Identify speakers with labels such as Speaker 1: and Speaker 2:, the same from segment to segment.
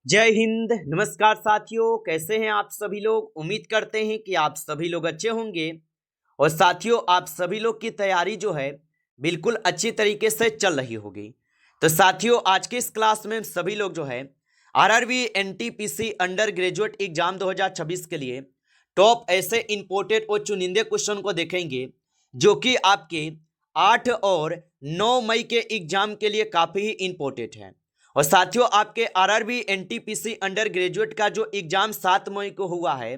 Speaker 1: जय हिंद। नमस्कार साथियों, कैसे हैं आप सभी लोग। उम्मीद करते हैं कि आप सभी लोग अच्छे होंगे। और साथियों, आप सभी लोग की तैयारी जो है बिल्कुल अच्छी तरीके से चल रही होगी। तो साथियों, आज की इस क्लास में हम सभी लोग जो है RRB NTPC under graduate exam 2026 के लिए टॉप ऐसे इंपोर्टेड और चुनिंदे क्वेश्चन को देखेंगे जो कि आपके 8 और 9 मई के एग्जाम के लिए काफी ही इंपोर्टेंट है। और साथियों, आपके आरआरबी एनटीपीसी अंडर ग्रेजुएट का जो एग्जाम 7 मई को हुआ है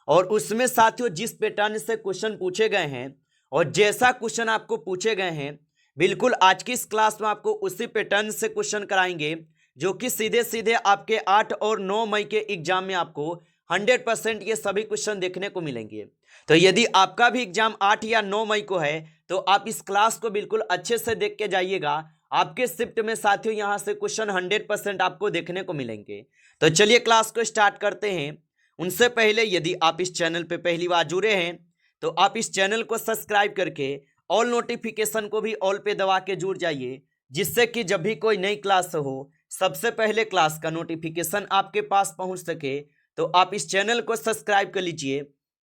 Speaker 1: और उसमें साथियों जिस पैटर्न से क्वेश्चन पूछे गए हैं और जैसा क्वेश्चन आपको पूछे गए हैं, बिल्कुल आज की इस क्लास में आपको उसी पैटर्न से क्वेश्चन कराएंगे जो कि सीधे सीधे आपके 8 और 9 मई के एग्जाम में आपको 100% ये सभी क्वेश्चन देखने को मिलेंगे। तो यदि आपका भी एग्जाम 8 या 9 मई को है तो आप इस क्लास को बिल्कुल अच्छे से देख के जाइएगा। आपके शिफ्ट में साथियों यहां से क्वेश्चन 100% आपको देखने को मिलेंगे। तो चलिए क्लास को स्टार्ट करते हैं। उनसे पहले यदि आप इस चैनल पे पहली बार जुड़े हैं तो आप इस चैनल को सब्सक्राइब करके ऑल नोटिफिकेशन को भी ऑल पे दबा के जुड़ जाइए, जिससे कि जब भी कोई नई क्लास हो सबसे पहले क्लास का नोटिफिकेशन आपके पास पहुंच सके। तो आप इस चैनल को सब्सक्राइब कर लीजिए,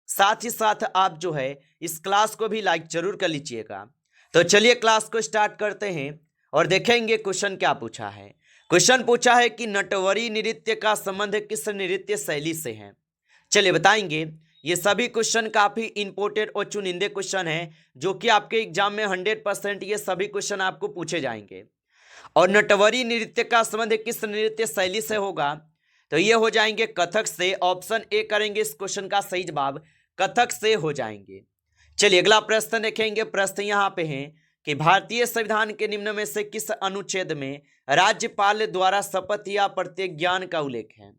Speaker 1: साथ ही साथ आप जो है इस क्लास को भी लाइक जरूर कर लीजिएगा। तो चलिए क्लास को स्टार्ट करते हैं और देखेंगे क्वेश्चन क्या पूछा है। क्वेश्चन पूछा है कि नटवरी नृत्य का संबंध किस नृत्य शैली से है। चलिए बताएंगे। ये सभी क्वेश्चन काफी इंपोर्टेंट और चुनिंदे क्वेश्चन हैं जो कि आपके एग्जाम में 100% ये सभी क्वेश्चन आपको पूछे जाएंगे। और नटवरी नृत्य का संबंध किस नृत्य शैली से होगा, तो ये हो जाएंगे कथक से। ऑप्शन ए करेंगे इस क्वेश्चन का सही जवाब, कथक से हो जाएंगे। चलिए अगला प्रश्न देखेंगे। प्रश्न यहाँ पे है कि भारतीय संविधान के निम्न में से किस अनुच्छेद में राज्यपाल द्वारा शपथ या प्रतिज्ञान का उल्लेख है।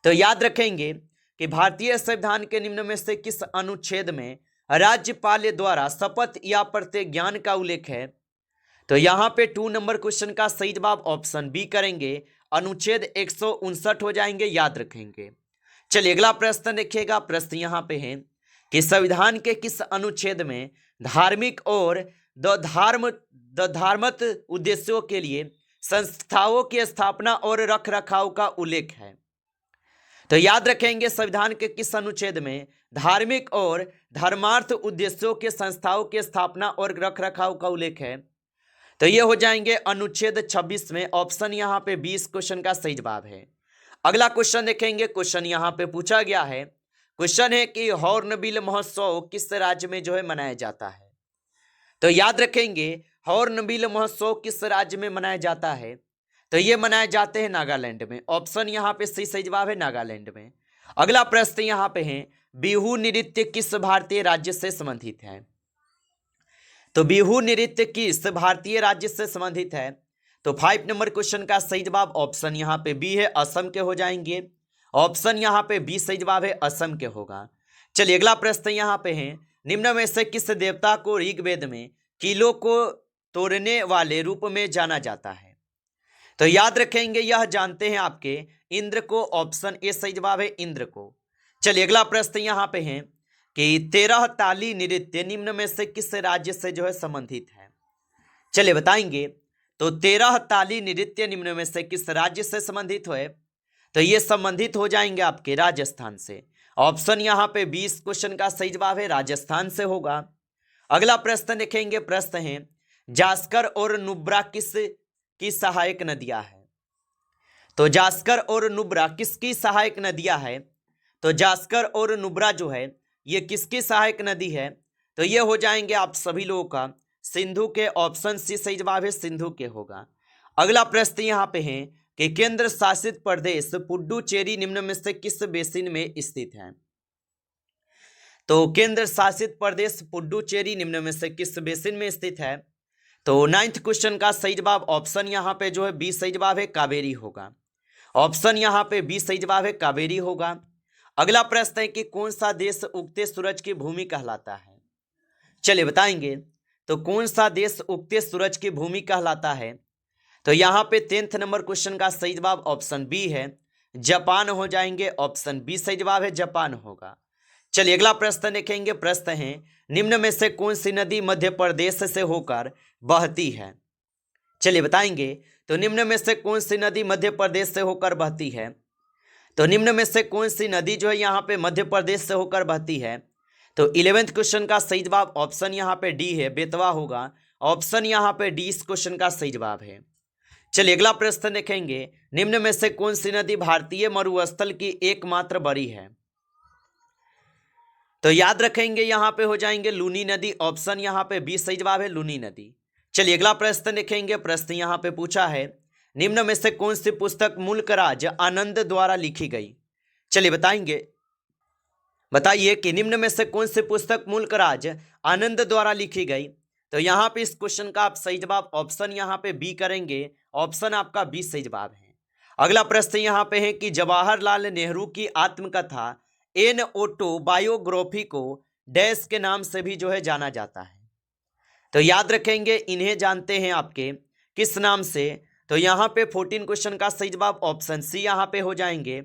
Speaker 1: तो याद रखेंगे कि भारतीय संविधान के निम्न में से किस अनुच्छेद में राज्यपाल द्वारा शपथ या प्रतिज्ञान का उल्लेख है। तो यहाँ पे 2 नंबर क्वेश्चन का सही जवाब ऑप्शन बी करेंगे, अनुच्छेद 159 हो जाएंगे, याद रखेंगे। चलिए अगला प्रश्न देखिएगा। प्रश्न यहाँ पे है कि संविधान के किस अनुच्छेद में धार्मिक और धार्मत उद्देश्यों के लिए संस्थाओं की स्थापना और रख रखाव का उल्लेख है। तो याद रखेंगे संविधान के किस अनुच्छेद में धार्मिक और धर्मार्थ उद्देश्यों के संस्थाओं की स्थापना और रख रखाव का उल्लेख है। तो ये हो जाएंगे अनुच्छेद 26 में। ऑप्शन यहाँ पे 20 क्वेश्चन का सही जवाब है। अगला क्वेश्चन देखेंगे। क्वेश्चन यहाँ पे पूछा गया है, क्वेश्चन है कि हॉर्नबिल महोत्सव किस राज्य में जो है मनाया जाता है। तो याद रखेंगे हॉर्नबिल महोत्सव किस राज्य में मनाया जाता है, तो ये मनाए जाते हैं नागालैंड में। ऑप्शन यहाँ पे सही जवाब है, नागालैंड में। अगला प्रश्न यहाँ पे है, बिहू नृत्य किस भारतीय राज्य से संबंधित है। तो बिहू नृत्य किस भारतीय राज्य से संबंधित है। तो 5 नंबर क्वेश्चन का सही जवाब ऑप्शन यहाँ पे बी है, असम के हो जाएंगे। ऑप्शन यहाँ पे बी सही जवाब है, असम के होगा। चलिए अगला प्रश्न यहाँ पे है, निम्न में से किस देवता को ऋग्वेद में किलों को तोड़ने वाले रूप में जाना जाता है। तो याद रखेंगे यह जानते हैं आपके इंद्र को। ऑप्शन ए सही जवाब है, इंद्र को। चलिए अगला प्रश्न यहाँ पे है कि 13 ताली नृत्य निम्न में से किस राज्य से जो है संबंधित है। चलिए बताएंगे। तो 13 ताली नृत्य निम्न में से किस राज्य से संबंधित है, तो ये संबंधित हो जाएंगे आपके राजस्थान से। ऑप्शन यहाँ पे 20 क्वेश्चन का सही जवाब है, राजस्थान से होगा। अगला प्रश्न देखेंगे। प्रश्न है, जास्कर और नुब्रा किसकी सहायक नदियां है। तो जास्कर और नुब्रा किसकी सहायक नदियां है। तो जास्कर और नुब्रा जो है ये किसकी सहायक नदी है, तो ये हो जाएंगे आप सभी लोगों का सिंधु के। ऑप्शन सी सही जवाब है, सिंधु के होगा। अगला प्रश्न यहाँ पे है कि केंद्र शासित प्रदेश पुडुचेरी निम्न में से किस बेसिन में स्थित है। तो केंद्र शासित प्रदेश पुडुचेरी निम्न में से किस बेसिन में स्थित है। तो 9th क्वेश्चन का सही जवाब ऑप्शन यहाँ पे जो है बी सही जवाब है, कावेरी होगा। ऑप्शन यहाँ पे बी सही जवाब है, कावेरी होगा। अगला प्रश्न है कि कौन सा देश उगते सूरज की भूमि कहलाता है। चलिए बताएंगे। तो कौन सा देश उगते सूरज की भूमि कहलाता है, तो यहाँ पे 10th नंबर क्वेश्चन का सही जवाब ऑप्शन बी है, जापान हो जाएंगे। ऑप्शन बी सही जवाब है, जापान होगा। चलिए अगला प्रश्न देखेंगे। प्रश्न है, निम्न में से कौन सी नदी मध्य प्रदेश से होकर बहती है। चलिए बताएंगे, तो निम्न में से कौन सी नदी मध्य प्रदेश से होकर बहती है? तो निम्न में से कौन सी नदी जो है यहाँ पे मध्य प्रदेश से होकर बहती है? तो 11th क्वेश्चन का सही जवाब ऑप्शन यहाँ पे डी है, बेतवा होगा। ऑप्शन यहाँ पे डी इस क्वेश्चन का सही जवाब है। चलिए अगला प्रश्न देखेंगे, निम्न में से कौन सी नदी भारतीय मरुस्थल की एकमात्र बड़ी है? तो याद रखेंगे यहाँ पे हो जाएंगे लूनी नदी। ऑप्शन यहाँ पे बी सही जवाब है, लूनी नदी। चलिए अगला प्रश्न देखेंगे। प्रश्न यहाँ पे पूछा है, निम्न में से कौन सी पुस्तक मुल्कराज आनंद द्वारा लिखी गई? चलिए बताइए कि निम्न में से कौन सी पुस्तक मुल्कराज आनंद द्वारा लिखी गई? तो यहाँ पे इस क्वेश्चन का आप सही जवाब ऑप्शन यहाँ पे बी करेंगे। ऑप्शन आपका बी सही जवाब है। अगला प्रश्न यहाँ पे है कि जवाहरलाल नेहरू की आत्मकथा एन ऑटोबायोग्राफी को डैश के नाम से भी जो है जाना जाता है। तो याद रखेंगे, इन्हें जानते हैं आपके किस नाम से? तो यहाँ पे 14 क्वेश्चन का सही जवाब ऑप्शन सी यहाँ पे हो जाएंगे।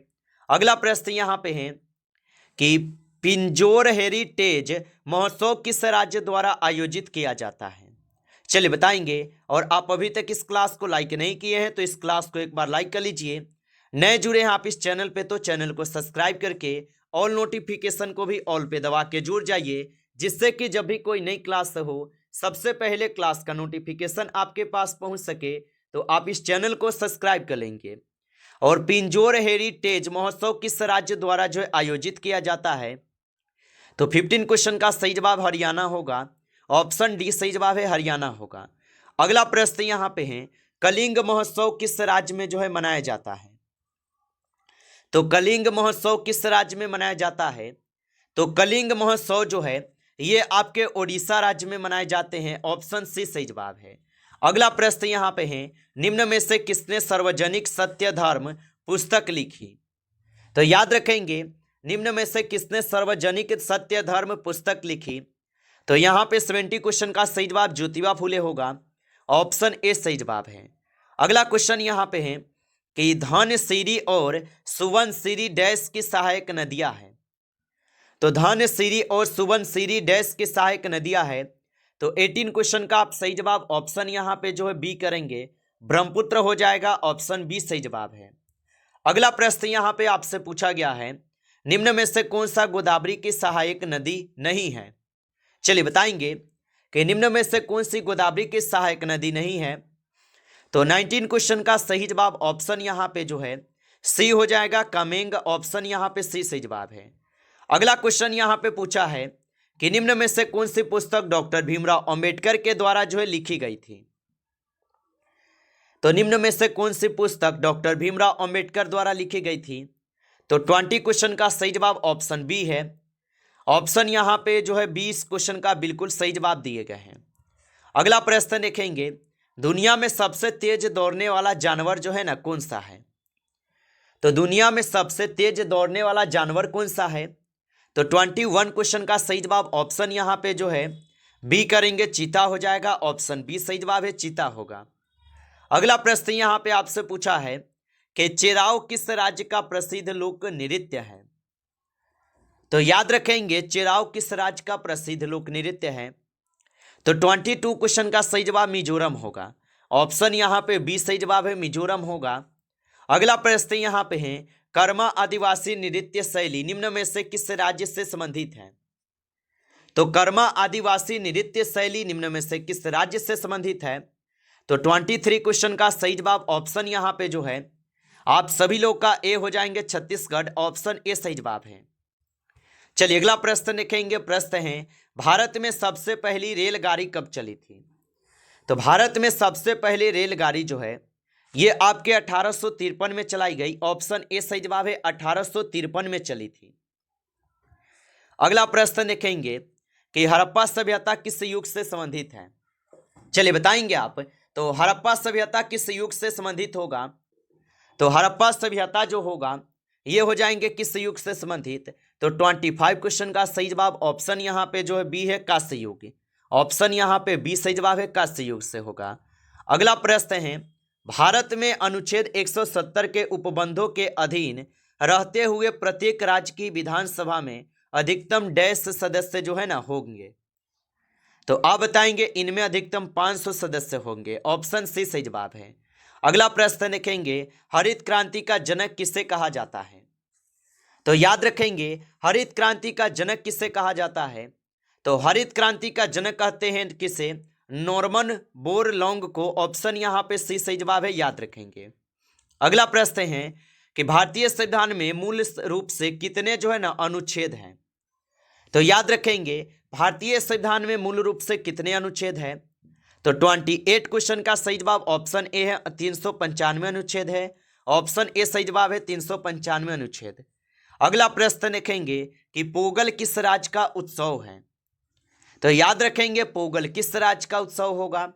Speaker 1: अगला प्रश्न यहाँ पे है कि पिंजौर हेरिटेज महोत्सव किस राज्य द्वारा आयोजित किया जाता है? चलिए बताएंगे। और आप अभी तक इस क्लास को लाइक नहीं किए हैं तो इस क्लास को एक बार लाइक कर लीजिए। नए जुड़े हैं आप इस चैनल पे तो चैनल को सब्सक्राइब करके ऑल नोटिफिकेशन को भी ऑल पे दबा के जुड़ जाइए, जिससे कि जब भी कोई नई क्लास हो सबसे पहले क्लास का नोटिफिकेशन आपके पास पहुंच सके। तो आप इस चैनल को सब्सक्राइब कर लेंगे। और पिंजौर हेरिटेज महोत्सव किस राज्य द्वारा जो है आयोजित किया जाता है? तो 15 क्वेश्चन का सही जवाब हरियाणा होगा। ऑप्शन डी सही जवाब है, हरियाणा होगा। अगला प्रश्न यहाँ पे है, कलिंग महोत्सव किस राज्य में जो है मनाया जाता है? तो कलिंग महोत्सव किस राज्य में मनाया जाता है? तो कलिंग महोत्सव जो है ये आपके ओडिशा राज्य में मनाए जाते हैं। ऑप्शन सी सही जवाब है। अगला प्रश्न यहाँ पे है, निम्न में से किसने सार्वजनिक सत्य धर्म पुस्तक लिखी? तो याद रखेंगे, निम्न में से किसने सार्वजनिक सत्य धर्म पुस्तक लिखी? तो यहाँ पे 70 क्वेश्चन का सही जवाब ज्योतिबा फुले होगा। ऑप्शन ए सही जवाब है। अगला क्वेश्चन यहाँ पे है कि धनसिरी और सुवनसिरी डैश की सहायक नदियां हैं। तो धनसिरी और सुवनसिरी डैश की सहायक नदियां है। तो 18 क्वेश्चन का आप सही जवाब ऑप्शन यहाँ पे जो है बी करेंगे, ब्रह्मपुत्र हो जाएगा। ऑप्शन बी सही जवाब है। अगला प्रश्न यहाँ पे आपसे पूछा गया है, निम्न में से कौन सा गोदावरी की सहायक नदी नहीं है? चलिए बताएंगे कि निम्न में से कौन सी गोदावरी की सहायक नदी नहीं है। तो 19 क्वेश्चन का सही जवाब ऑप्शन यहाँ पे जो है सी हो जाएगा, कामेंग। ऑप्शन यहाँ पे सी सही जवाब है। अगला क्वेश्चन यहाँ पे पूछा है कि निम्न में से कौन सी पुस्तक डॉक्टर भीमराव अंबेडकर के द्वारा जो है लिखी गई थी? तो निम्न में से कौन सी पुस्तक डॉक्टर भीमराव अंबेडकर द्वारा लिखी गई थी? तो 20 क्वेश्चन का सही जवाब ऑप्शन बी है। ऑप्शन यहाँ पे जो है 20 क्वेश्चन का बिल्कुल सही जवाब दिए गए हैं। अगला प्रश्न देखेंगे, दुनिया में सबसे तेज दौड़ने वाला जानवर जो है ना कौन सा है? तो दुनिया में सबसे तेज दौड़ने वाला जानवर कौन सा है? तो 21 क्वेश्चन का सही जवाब ऑप्शन यहाँ पे जो है बी करेंगे, चीता हो जाएगा। ऑप्शन बी सही जवाब है, चीता होगा। अगला प्रश्न यहाँ पे आपसे पूछा है कि चेराव किस राज्य का प्रसिद्ध लोक नृत्य है? तो याद रखेंगे, चेराव किस राज्य का प्रसिद्ध लोक नृत्य है? तो 22 क्वेश्चन का सही जवाब मिजोरम होगा। ऑप्शन यहाँ पे बी सही जवाब है, मिजोरम होगा। अगला प्रश्न यहाँ पे है, कर्मा आदिवासी नृत्य शैली निम्न में से किस राज्य से संबंधित है? तो कर्मा आदिवासी नृत्य शैली निम्न में से किस राज्य से संबंधित है? तो 23 क्वेश्चन का सही जवाब ऑप्शन यहाँ पे जो है आप सभी लोग का ए हो जाएंगे, छत्तीसगढ़। ऑप्शन ए सही जवाब है। चलिए अगला प्रश्न देखेंगे। प्रश्न है, भारत में सबसे पहली रेलगाड़ी कब चली थी? तो भारत में सबसे पहली रेलगाड़ी जो है ये आपके 1853 में चलाई गई। ऑप्शन ए सही जवाब है, 1853 में चली थी। अगला प्रश्न देखेंगे कि हड़प्पा सभ्यता किस युग से संबंधित है? चलिए बताएंगे आप। तो हड़प्पा सभ्यता किस युग से संबंधित होगा? तो हड़प्पा सभ्यता जो होगा ये हो जाएंगे किस युग से संबंधित? तो 25 क्वेश्चन का सही जवाब ऑप्शन यहाँ पे जो है बी है, कांस्य युग। ऑप्शन यहाँ पे बी सही जवाब है, कांस्य युग से होगा। अगला प्रश्न है, भारत में अनुच्छेद 170 के उपबंधों के अधीन रहते हुए प्रत्येक राज्य की विधानसभा में अधिकतम डैश सदस्य जो है ना होंगे? तो आप बताएंगे इनमें अधिकतम 500 सदस्य होंगे। ऑप्शन सी सही जवाब है। अगला प्रश्न देखेंगे, हरित क्रांति का जनक किसे कहा जाता है? तो याद रखेंगे हरित क्रांति का जनक किसे कहा जाता है? तो हरित क्रांति का जनक कहते हैं किसे? नॉर्मन बोरलॉन्ग को। ऑप्शन यहां पे सी सही जवाब है, याद रखेंगे। अगला प्रश्न है कि भारतीय संविधान में मूल रूप से कितने जो है ना अनुच्छेद हैं? तो याद रखेंगे भारतीय संविधान में मूल रूप से कितने अनुच्छेद हैं? तो 28 क्वेश्चन का सही जवाब ऑप्शन ए है, 395 अनुच्छेद है। ऑप्शन ए सही जवाब है, 395 अनुच्छेद। अगला प्रश्न देखेंगे कि पोंगल किस राज्य का उत्सव है? तो याद रखेंगे पोंगल किस राज्य का उत्सव होगा?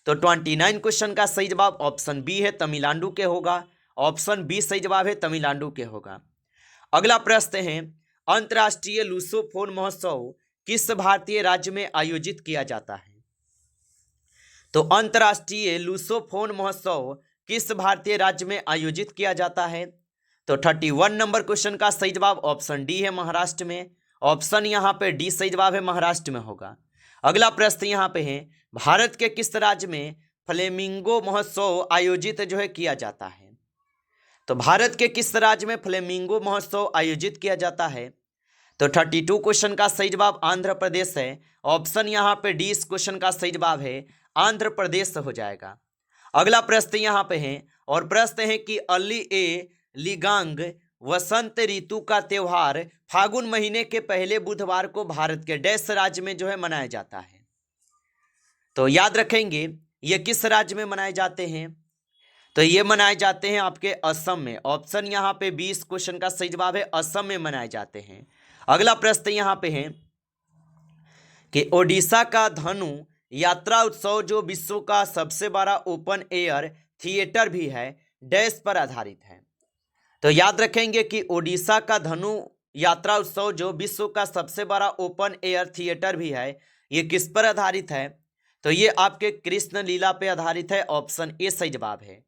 Speaker 1: तो 29 क्वेश्चन का सही जवाब ऑप्शन बी है, तमिलनाडु के होगा। ऑप्शन बी सही जवाब है, तमिलनाडु के होगा। अगला प्रश्न है, अंतर्राष्ट्रीय लूसोफोन महोत्सव किस भारतीय राज्य में आयोजित किया जाता है? तो अंतर्राष्ट्रीय लूसोफोन महोत्सव किस भारतीय राज्य में आयोजित किया जाता है? तो 31 नंबर क्वेश्चन का सही जवाब ऑप्शन डी है, महाराष्ट्र में। ऑप्शन यहां पे डी सही जवाब है, महाराष्ट्र में होगा। अगला प्रश्न यहां पे है, भारत के किस राज्य में फ्लेमिंगो महोत्सव आयोजित जो है किया जाता है? तो भारत के किस राज्य में फ्लेमिंगो महोत्सव आयोजित किया जाता है? तो 32 क्वेश्चन का सही जवाब आंध्र प्रदेश है। ऑप्शन यहां पे डी इस क्वेश्चन का सही जवाब है, आंध्र प्रदेश हो जाएगा। अगला प्रश्न यहां पे है और प्रश्न है कि अली ए लिगांग वसंत ऋतु का त्योहार फागुन महीने के पहले बुधवार को भारत के डैश राज्य में जो है मनाया जाता है? तो याद रखेंगे ये किस राज्य में मनाए जाते हैं? तो ये मनाए जाते हैं आपके असम में। ऑप्शन यहां पे 20 क्वेश्चन का सही जवाब है, असम में मनाए जाते हैं। अगला प्रश्न यहां पे है कि ओडिशा का धनु यात्रा उत्सव जो विश्व का सबसे बड़ा ओपन एयर थिएटर भी है, डैश पर आधारित है? तो याद रखेंगे कि ओडिशा का धनु यात्रा उत्सव जो विश्व का सबसे बड़ा ओपन एयर थिएटर भी है, ये किस पर आधारित है? तो ये आपके कृष्ण लीला पे आधारित है। ऑप्शन ए सही जवाब है।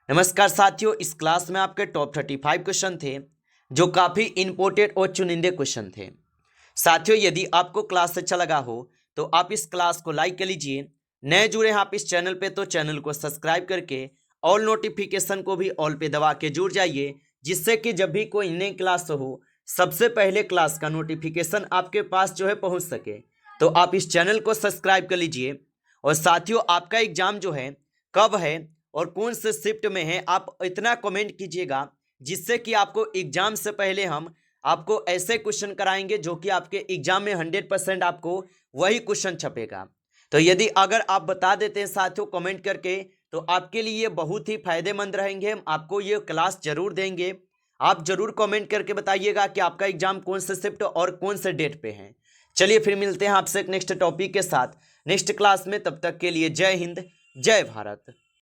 Speaker 1: नमस्कार साथियों, इस क्लास में आपके टॉप 35 क्वेश्चन थे जो काफ़ी इंपॉर्टेंट और चुनिंदे क्वेश्चन थे। साथियों, यदि आपको क्लास अच्छा लगा हो तो आप इस क्लास को लाइक कर लीजिए। नए जुड़े हैं आप इस चैनल पे तो चैनल को सब्सक्राइब करके ऑल नोटिफिकेशन को भी ऑल पे दबा के जुड़ जाइए, जिससे कि जब भी कोई नई क्लास हो सबसे पहले क्लास का नोटिफिकेशन आपके पास जो है पहुंच सके। तो आप इस चैनल को सब्सक्राइब कर लीजिए। और साथियों, आपका एग्जाम जो है कब है और कौन से शिफ्ट में है, आप इतना कमेंट कीजिएगा, जिससे कि आपको एग्जाम से पहले हम आपको ऐसे क्वेश्चन कराएंगे जो कि आपके एग्जाम में 100% आपको वही क्वेश्चन छपेगा। तो यदि अगर आप बता देते हैं साथियों कमेंट करके, तो आपके लिए बहुत ही फायदेमंद रहेंगे। हम आपको ये क्लास जरूर देंगे। आप जरूर कमेंट करके बताइएगा कि आपका एग्जाम कौन से शिफ्ट और कौन से डेट पे है। चलिए फिर मिलते हैं आपसे एक नेक्स्ट टॉपिक के साथ नेक्स्ट क्लास में। तब तक के लिए जय हिंद, जय भारत।